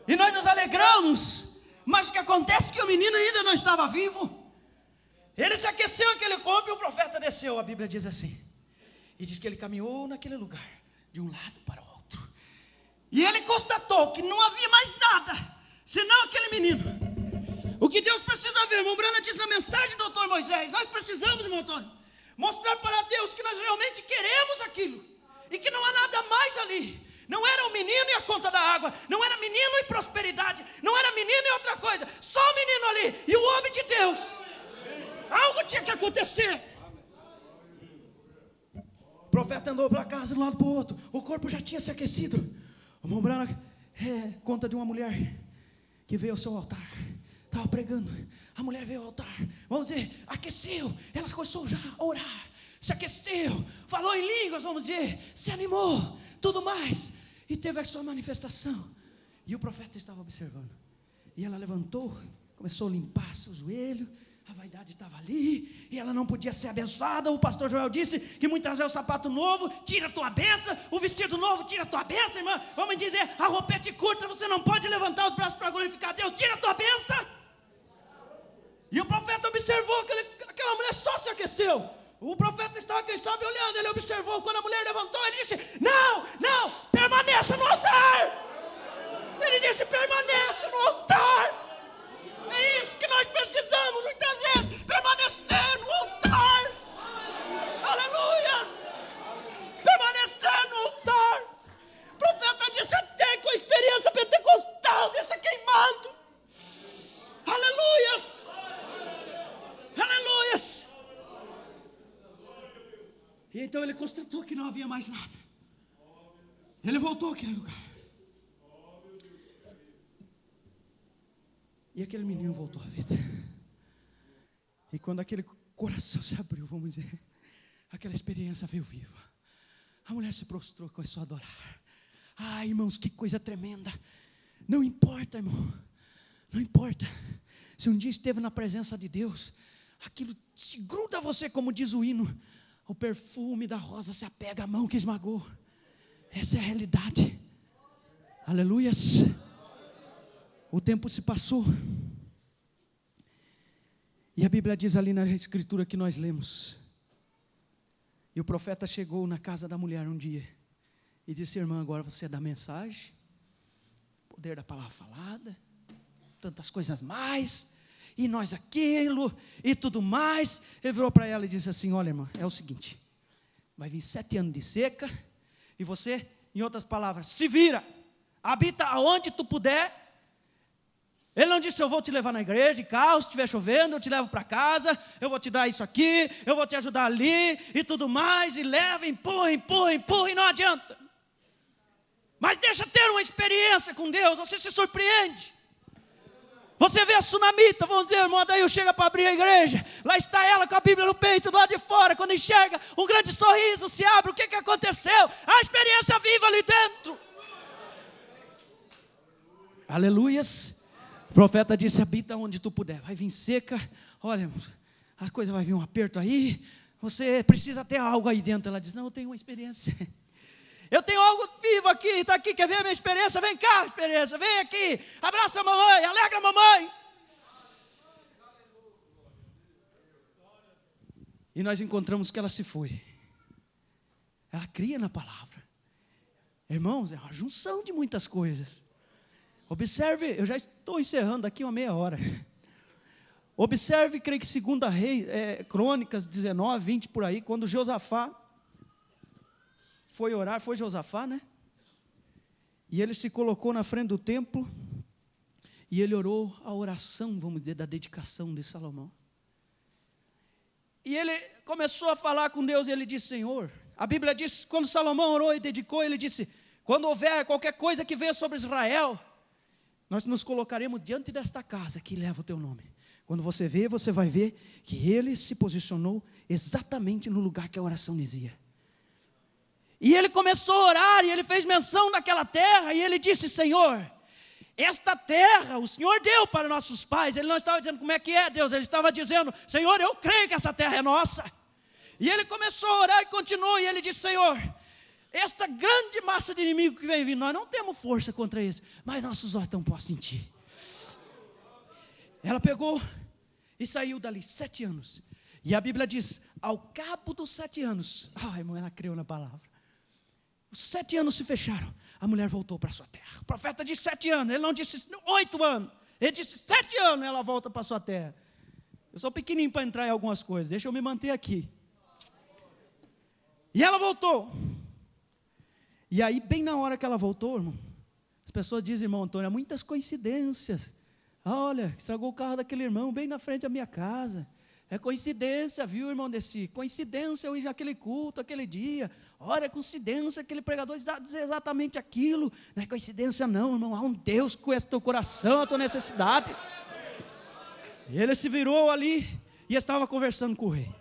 e nós nos alegramos. Mas Mas o que acontece é que o menino ainda não estava vivo. Ele se aqueceu naquele corpo e o profeta desceu. A Bíblia diz assim. E diz que ele caminhou naquele lugar, de um lado para o outro. E ele constatou que não havia mais nada, senão aquele menino. O que Deus precisa ver, irmão Brana diz na mensagem do doutor Moisés, nós precisamos, irmão Antônio, mostrar para Deus que nós realmente queremos aquilo. E que não há nada mais ali. Não era o menino e a conta da água. Não era menino e prosperidade. Não era menino e outra coisa. Só o menino ali e o homem de Deus. Algo tinha que acontecer. O profeta andou para casa de um lado para o outro. O corpo já tinha se aquecido. O irmão Brana conta de uma mulher que veio ao seu altar. Estava pregando. A mulher veio ao altar. Vamos dizer, aqueceu. Ela começou já a orar. Se aqueceu. Falou em línguas, vamos dizer. Se animou. Tudo mais. E teve a sua manifestação. E o profeta estava observando. E ela levantou. Começou a limpar seu joelho. A vaidade estava ali, e ela não podia ser abençoada. O pastor Joel disse que muitas vezes o sapato novo tira a tua bênção, o vestido novo tira a tua bênção, irmã. Vamos dizer, a roupete curta, você não pode levantar os braços para glorificar Deus, tira a tua bênção. E o profeta observou que aquela mulher só se aqueceu. O profeta estava, quem sabe, olhando. Ele observou, quando a mulher levantou, ele disse, não, permaneça no altar. Ele disse, permaneça no altar. É isso que nós precisamos, muitas vezes, permanecer no altar. Aleluias. Permanecer no altar. O profeta disse, até com a experiência pentecostal, deixa queimando. Aleluias. Aleluias. E então ele constatou que não havia mais nada. Ele voltou àquele lugar. E aquele menino voltou à vida. E quando aquele coração se abriu, vamos dizer, aquela experiência veio viva. A mulher se prostrou e começou a adorar. Ai, irmãos, que coisa tremenda. Não importa, irmão. Não importa. Se um dia esteve na presença de Deus, aquilo se gruda a você, como diz o hino. O perfume da rosa se apega à mão que esmagou. Essa é a realidade. Aleluias. O tempo se passou. E a Bíblia diz ali na escritura que nós lemos. E o profeta chegou na casa da mulher um dia. E disse, irmã, agora você é da mensagem. Poder da palavra falada. Tantas coisas mais. E nós aquilo. E tudo mais. Ele virou para ela e disse assim, olha irmã, é o seguinte. Vai vir 7 anos de seca. E você, em outras palavras, se vira. Habita aonde tu puder. Ele não disse, eu vou te levar na igreja de carro, se estiver chovendo, eu te levo para casa, eu vou te dar isso aqui, eu vou te ajudar ali, e tudo mais, e leva, empurra, e não adianta. Mas deixa ter uma experiência com Deus, você se surpreende. Você vê a tsunamita, vamos dizer, irmão, daí chega para abrir a igreja, lá está ela com a Bíblia no peito, do lado de fora, quando enxerga, um grande sorriso se abre, o que aconteceu? A experiência viva ali dentro. Aleluias. O profeta disse, habita onde tu puder, vai vir seca, olha, a coisa vai vir um aperto aí, você precisa ter algo aí dentro. Ela diz, não, eu tenho uma experiência, eu tenho algo vivo aqui, está aqui, quer ver a minha experiência? Vem cá, experiência, vem aqui, abraça a mamãe, alegra a mamãe. E nós encontramos que ela se foi, ela cria na palavra. Irmãos, é uma junção de muitas coisas. Observe, eu já estou encerrando aqui uma meia hora. Observe, creio que 2 Reis, Crônicas 19, 20 por aí, quando Josafá foi orar, foi Josafá, né? E ele se colocou na frente do templo e ele orou a oração, vamos dizer, da dedicação de Salomão. E ele começou a falar com Deus e ele disse, Senhor, a Bíblia diz, quando Salomão orou e dedicou, ele disse, quando houver qualquer coisa que venha sobre Israel, nós nos colocaremos diante desta casa que leva o teu nome. Quando você ver, você vai ver que ele se posicionou exatamente no lugar que a oração dizia. E ele começou a orar, e ele fez menção daquela terra, e ele disse, Senhor, esta terra o Senhor deu para nossos pais. Ele não estava dizendo como é que é, Deus, ele estava dizendo, Senhor, eu creio que essa terra é nossa. E ele começou a orar e continuou, e ele disse, Senhor, esta grande massa de inimigo que vem vindo, nós não temos força contra eles, mas nossos olhos estão postos em Ti. Ela pegou e saiu dali 7 anos. E a Bíblia diz, ao cabo dos 7 anos, irmão, ela creu na palavra. Os 7 anos se fecharam, a mulher voltou para sua terra. O profeta disse 7 anos, ele não disse 8 anos. Ele disse 7 anos, ela volta para sua terra. Eu sou pequenininho para entrar em algumas coisas, deixa eu me manter aqui. E ela voltou. E aí, bem na hora que ela voltou, irmão, as pessoas dizem, irmão Antônio, há muitas coincidências. Olha, estragou o carro daquele irmão bem na frente da minha casa. É coincidência, viu, irmão Desi? Coincidência eu ir naquele culto, aquele dia. Olha, é coincidência aquele pregador dizer exatamente aquilo. Não é coincidência não, irmão. Há um Deus que conhece teu coração, a tua necessidade. E ele se virou ali e estava conversando com o rei.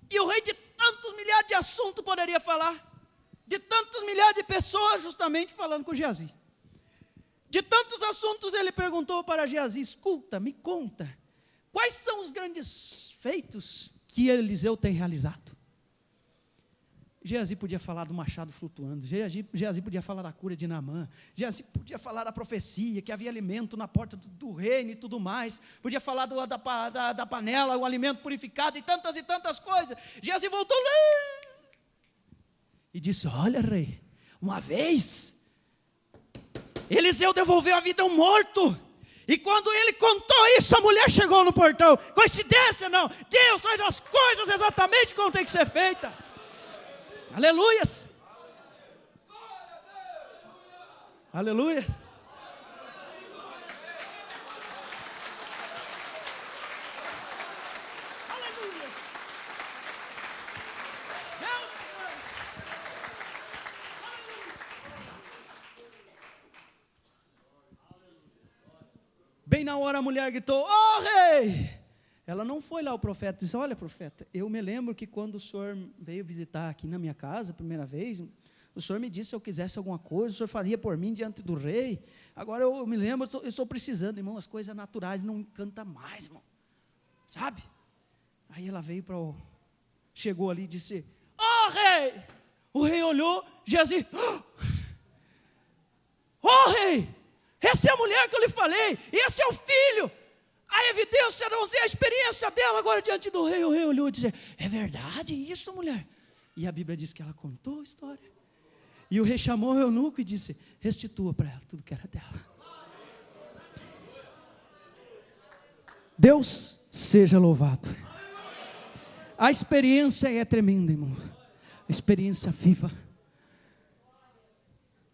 E o rei de tantos milhares de assuntos poderia falar. De tantos milhares de pessoas justamente falando com Geazi. De tantos assuntos ele perguntou para Geazi, escuta, me conta, quais são os grandes feitos que Eliseu tem realizado? Geazi podia falar do machado flutuando, Geazi podia falar da cura de Naamã, Geazi podia falar da profecia, que havia alimento na porta do reino e tudo mais, podia falar da panela, o alimento purificado e tantas coisas. Geazi voltou lá e disse, olha rei, uma vez Eliseu devolveu a vida a um morto. E quando ele contou isso, a mulher chegou no portão. Coincidência não, Deus faz as coisas exatamente como tem que ser feita. Aleluias. Aleluia. Bem na hora a mulher gritou, rei! Ela não foi lá o profeta, disse, olha profeta, eu me lembro que quando o senhor veio visitar aqui na minha casa, a primeira vez, o senhor me disse se eu quisesse alguma coisa, o senhor faria por mim diante do rei, agora eu me lembro, eu estou precisando, irmão, as coisas naturais não encantam mais, irmão, sabe? Aí ela veio chegou ali e disse, rei! O rei olhou, Geazi, rei! Essa é a mulher que eu lhe falei, esse é o filho, a evidência, não sei, a experiência dela agora diante do rei. O rei olhou e disse, é verdade isso, mulher? E a Bíblia diz que ela contou a história. E o rei chamou o eunuco e disse, restitua para ela tudo que era dela. Deus seja louvado. A experiência é tremenda, irmão. A experiência viva.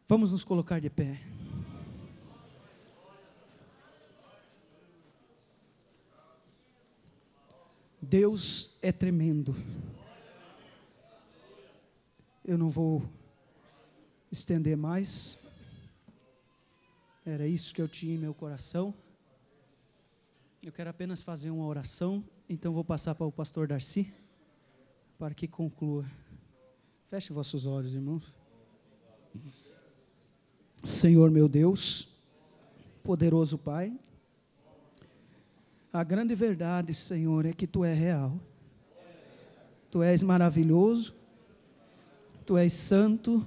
Vamos nos colocar de pé. Deus é tremendo. Eu não vou estender mais. Era isso que eu tinha em meu coração. Eu quero apenas fazer uma oração. Então vou passar para o pastor Darcy, para que conclua. Feche vossos olhos, irmãos. Senhor meu Deus, poderoso Pai, a grande verdade, Senhor, é que Tu és real. Tu és maravilhoso. Tu és santo.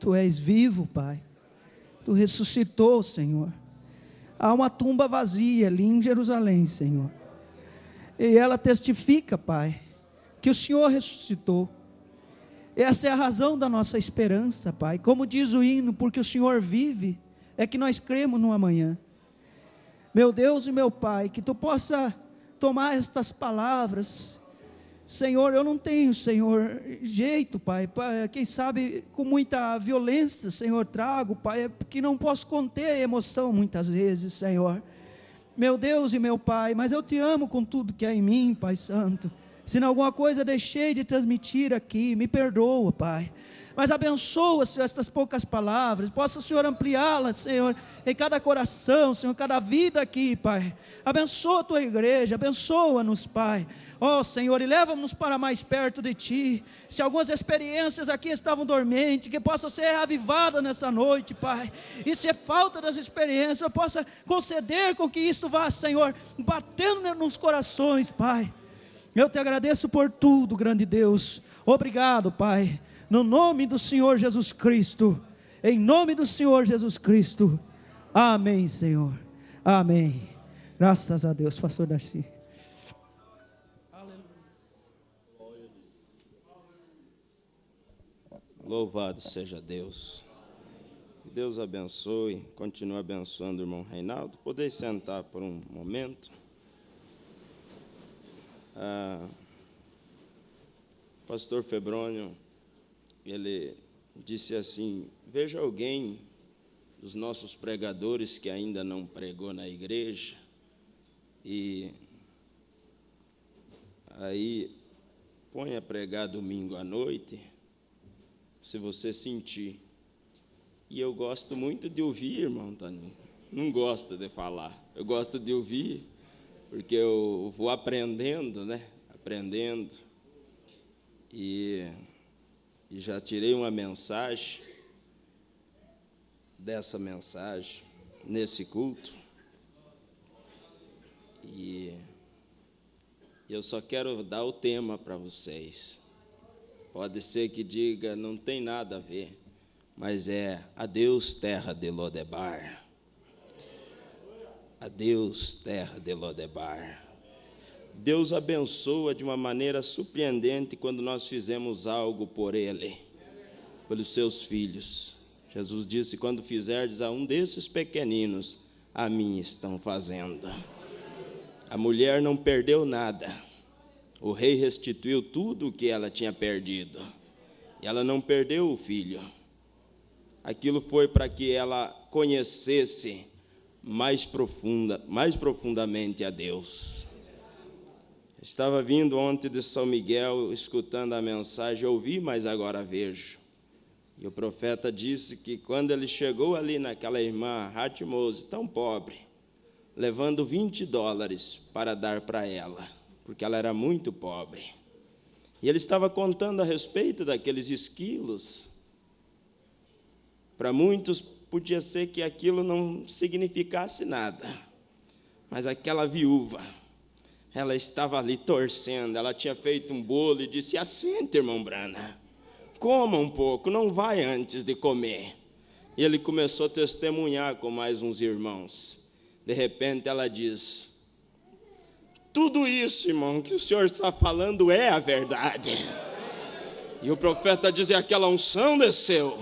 Tu és vivo, Pai. Tu ressuscitou, Senhor. Há uma tumba vazia ali em Jerusalém, Senhor. E ela testifica, Pai, que o Senhor ressuscitou. Essa é a razão da nossa esperança, Pai. Como diz o hino, porque o Senhor vive, é que nós cremos no amanhã. Meu Deus e meu Pai, que Tu possa tomar estas palavras. Senhor, eu não tenho, Senhor, jeito, Pai, quem sabe com muita violência, Senhor, trago, Pai, é porque não posso conter a emoção muitas vezes, Senhor. Meu Deus e meu Pai, mas eu Te amo com tudo que há em mim, Pai Santo. Se em alguma coisa deixei de transmitir aqui, me perdoa, Pai. Mas abençoa, Senhor, estas poucas palavras. Possa, Senhor, ampliá-las, Senhor, em cada coração, Senhor, cada vida aqui, Pai. Abençoa a Tua igreja, abençoa-nos, Pai. Ó Senhor, e leva-nos para mais perto de Ti. Se algumas experiências aqui estavam dormentes, que possam ser reavivadas nessa noite, Pai. E se é falta das experiências, possa conceder com que isto vá, Senhor, batendo nos corações, Pai. Eu Te agradeço por tudo, grande Deus. Obrigado, Pai. No nome do Senhor Jesus Cristo, em nome do Senhor Jesus Cristo, amém, Senhor, amém. Graças a Deus, pastor Darcy. Louvado seja Deus. Que Deus abençoe, continue abençoando o irmão Reinaldo. Poder sentar por um momento. Pastor Febrônio, ele disse assim: veja alguém dos nossos pregadores que ainda não pregou na igreja, e aí põe a pregar domingo à noite, se você sentir. E eu gosto muito de ouvir, irmão Toninho. Não gosto de falar, eu gosto de ouvir, porque eu vou aprendendo, né? Aprendendo. E já tirei uma mensagem dessa mensagem nesse culto. E eu só quero dar o tema para vocês. Pode ser que diga, não tem nada a ver, mas é adeus, terra de Lodebar. Adeus, terra de Lodebar. Deus abençoa de uma maneira surpreendente quando nós fizemos algo por Ele, pelos seus filhos. Jesus disse: quando fizerdes a um desses pequeninos, a mim estão fazendo. A mulher não perdeu nada. O rei restituiu tudo o que ela tinha perdido. E ela não perdeu o filho. Aquilo foi para que ela conhecesse mais profundamente a Deus. Estava vindo ontem de São Miguel, escutando a mensagem, ouvi, mas agora vejo. E o profeta disse que quando ele chegou ali naquela irmã Hatmose, tão pobre, levando $20 para dar para ela, porque ela era muito pobre. E ele estava contando a respeito daqueles esquilos. Para muitos, podia ser que aquilo não significasse nada. Mas aquela viúva, ela estava ali torcendo, ela tinha feito um bolo e disse: assenta, irmão Brana, coma um pouco, não vai antes de comer. E ele começou a testemunhar com mais uns irmãos. De repente ela diz: tudo isso, irmão, que o senhor está falando é a verdade. E o profeta diz: e aquela unção desceu.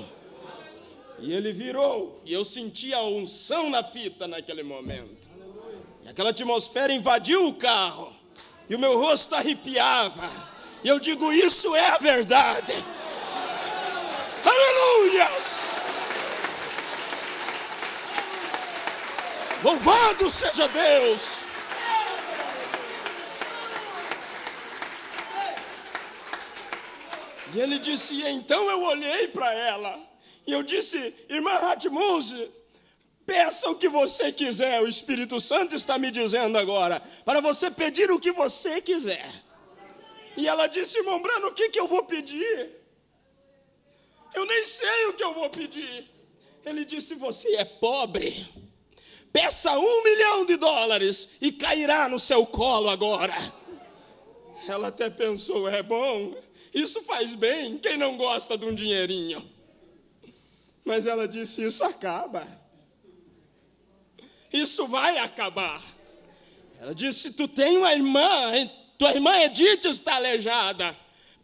E ele virou, e eu senti a unção na fita naquele momento. E aquela atmosfera invadiu o carro, e o meu rosto arrepiava. E eu digo: isso é a verdade. Aleluias! Louvado seja Deus! E ele disse: e então eu olhei para ela, e eu disse: irmã Hatmose, peça o que você quiser, o Espírito Santo está me dizendo agora, para você pedir o que você quiser. E ela disse: irmão Brano, o que eu vou pedir? Eu nem sei o que eu vou pedir. Ele disse: você é pobre, peça $1 milhão e cairá no seu colo agora. Ela até pensou: é bom, isso faz bem, quem não gosta de um dinheirinho? Mas ela disse: isso acaba. Isso vai acabar. Ela disse: tu tem uma irmã, tua irmã Edith está aleijada.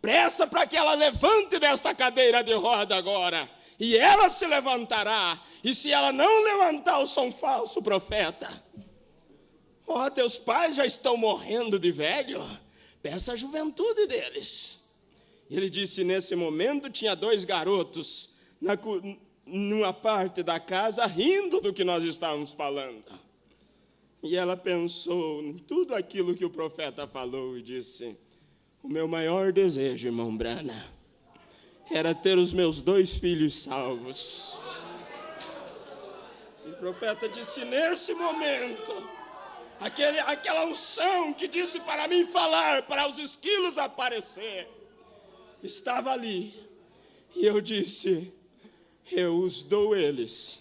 Pressa para que ela levante desta cadeira de roda agora. E ela se levantará. E se ela não levantar, eu sou um falso profeta. Ó, teus pais já estão morrendo de velho. Peça a juventude deles. E ele disse: nesse momento tinha 2 garotos numa parte da casa rindo do que nós estávamos falando. E ela pensou em tudo aquilo que o profeta falou e disse: o meu maior desejo, irmão Brana, era ter os meus 2 filhos salvos. E o profeta disse: nesse momento, aquela unção que disse para mim falar, para os esquilos aparecer, estava ali. E eu disse: eu os dou eles,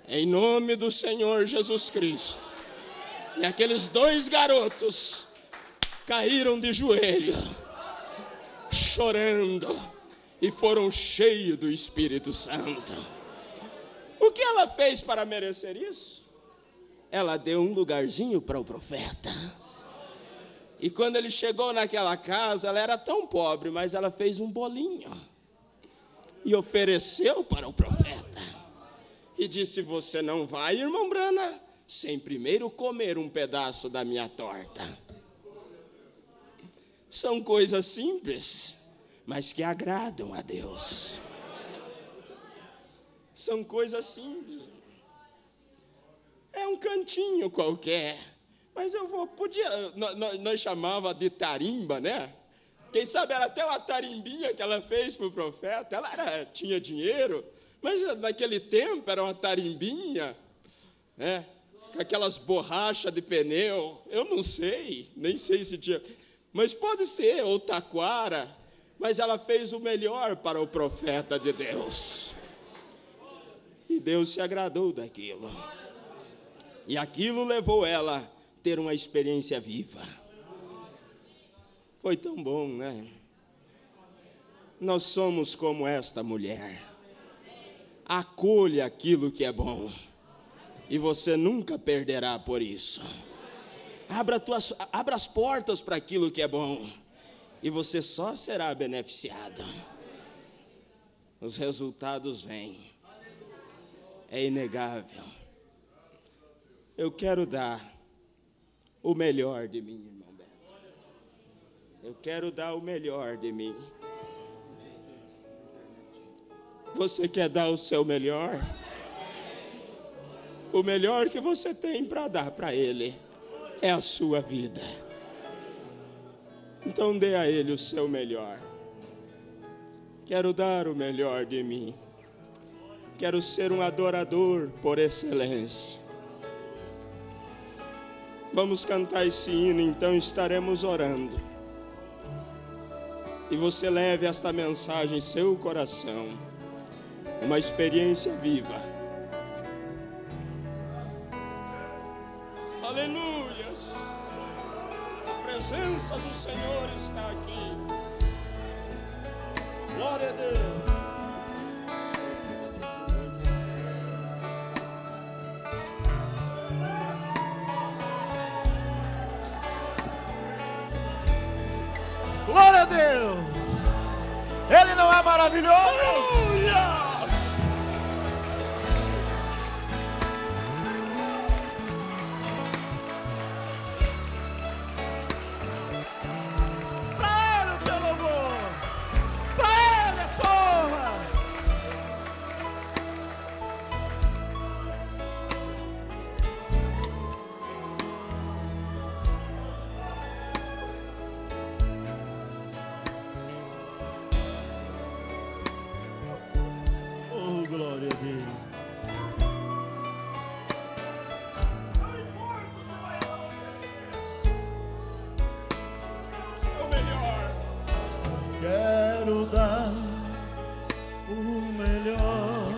em nome do Senhor Jesus Cristo. E aqueles 2 garotos caíram de joelho, chorando, e foram cheios do Espírito Santo. O que ela fez para merecer isso? ela deu um lugarzinho para o profeta. E quando ele chegou naquela casa, ela era tão pobre, mas ela fez um bolinho e ofereceu para o profeta. E disse: você não vai, irmão Brana, sem primeiro comer um pedaço da minha torta. São coisas simples, mas que agradam a Deus. São coisas simples. É um cantinho qualquer, mas nós chamava de tarimba, né? Quem sabe era até uma tarimbinha que ela fez para o profeta. Ela tinha dinheiro, mas naquele tempo era uma tarimbinha, né? Com aquelas borrachas de pneu, eu não sei, nem sei se tinha, mas pode ser, ou taquara, mas ela fez o melhor para o profeta de Deus. E Deus se agradou daquilo. E aquilo levou ela a ter uma experiência viva. Foi tão bom, né? Nós somos como esta mulher. Acolha aquilo que é bom, e você nunca perderá por isso. Abra as portas para aquilo que é bom, e você só será beneficiado. Os resultados vêm. É inegável. Eu quero dar o melhor de mim, irmão Beto. Eu quero dar o melhor de mim. Você quer dar o seu melhor? O melhor que você tem para dar para Ele é a sua vida. Então dê a Ele o seu melhor. Quero dar o melhor de mim. Quero ser um adorador por excelência. Vamos cantar esse hino, então estaremos orando. E você leve esta mensagem em seu coração. Uma experiência viva. Aleluias! A presença do Senhor está aqui. Glória a Deus! Glória a Deus! Ele não é maravilhoso? Aleluia! Pra Ele o teu louvor! Pra Ele a sua honra! Oh, glória a Deus! O melhor. Quero dar o melhor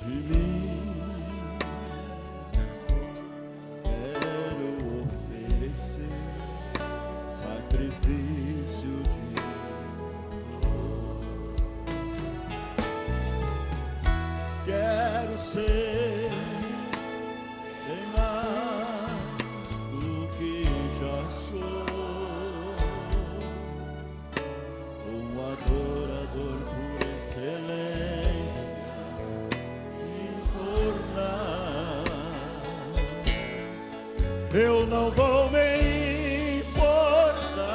de mim. Quero oferecer sacrifício de amor. Quero ser bem mais do que já sou. Um adorador por excelência, entornar. Eu não vou me importar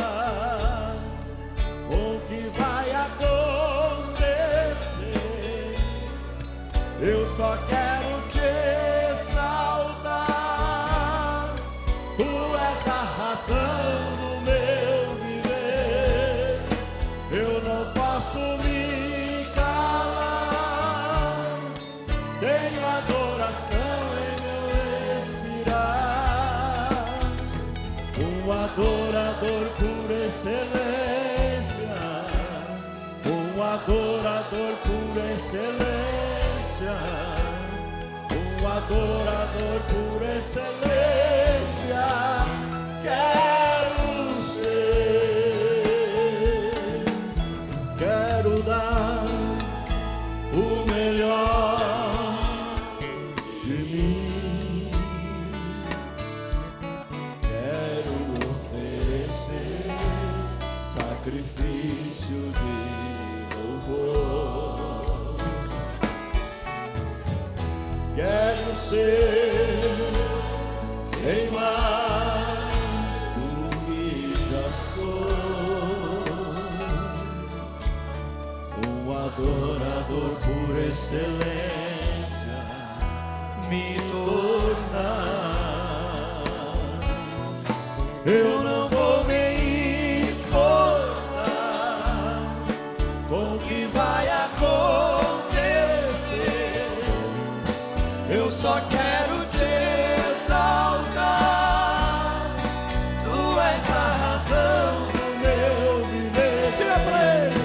com o que vai acontecer. Eu só quero te exaltar. Tu és a razão do meu viver. Eu não posso me calar. Tenho adoração em meu respirar. Um adorador por excelência. Um adorador por excelência. Um adorador por excelência. Quero ser. Quero dar o melhor de mim. sacrifício de louvor. Quero ser bem mais do que já sou, um adorador por excelência me tornar. Eu não vou me importar com o que vai acontecer, eu só quero te exaltar. Tu és a razão do meu viver. Diga pra ele: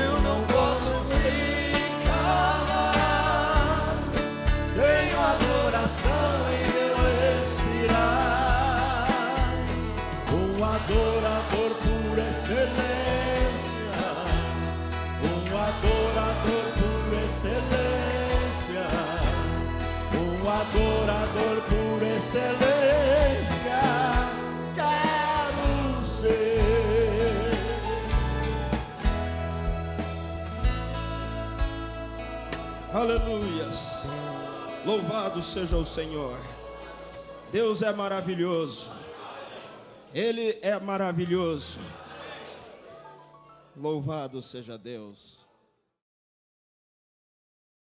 eu não posso me calar, tenho adoração em meu respirar. Um adorador por excelência, um adorador por excelência, um adorador por excelência quero ser. Aleluias, louvado seja o Senhor. Deus é maravilhoso, Ele é maravilhoso. Louvado seja Deus.